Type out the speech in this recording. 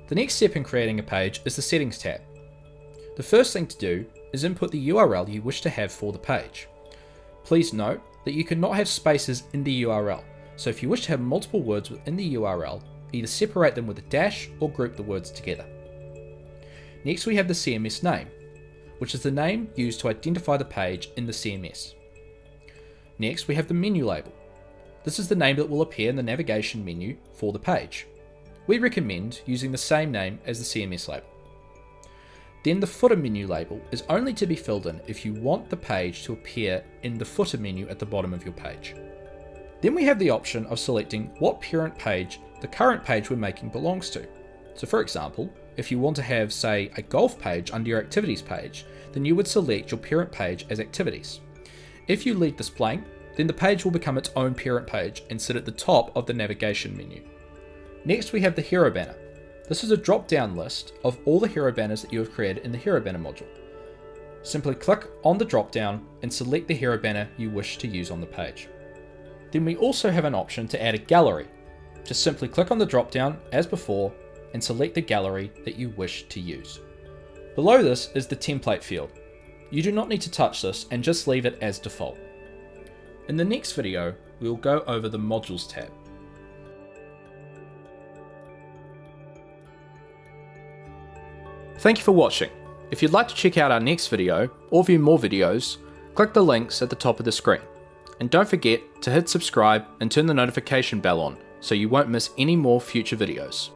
The next step in creating a page is the Settings tab. The first thing to do is input the URL you wish to have for the page. Please note that you cannot have spaces in the URL, so if you wish to have multiple words within the URL, either separate them with a dash or group the words together. Next we have the CMS name, which is the name used to identify the page in the CMS. Next we have the menu label. This is the name that will appear in the navigation menu for the page. We recommend using the same name as the CMS label. Then the footer menu label is only to be filled in if you want the page to appear in the footer menu at the bottom of your page. Then we have the option of selecting what parent page the current page we're making belongs to. So for example, if you want to have, say, a golf page under your activities page, then you would select your parent page as activities. If you leave this blank, then the page will become its own parent page and sit at the top of the navigation menu. Next we have the hero banner. This is a drop-down list of all the hero banners that you have created in the hero banner module. Simply click on the drop-down and select the hero banner you wish to use on the page. Then we also have an option to add a gallery. Just simply click on the drop-down as before and select the gallery that you wish to use. Below this is the template field. You do not need to touch this and just leave it as default. In the next video, we will go over the Modules tab. Thank you for watching. If you'd like to check out our next video or view more videos, click the links at the top of the screen. And don't forget to hit subscribe and turn the notification bell on so you won't miss any more future videos.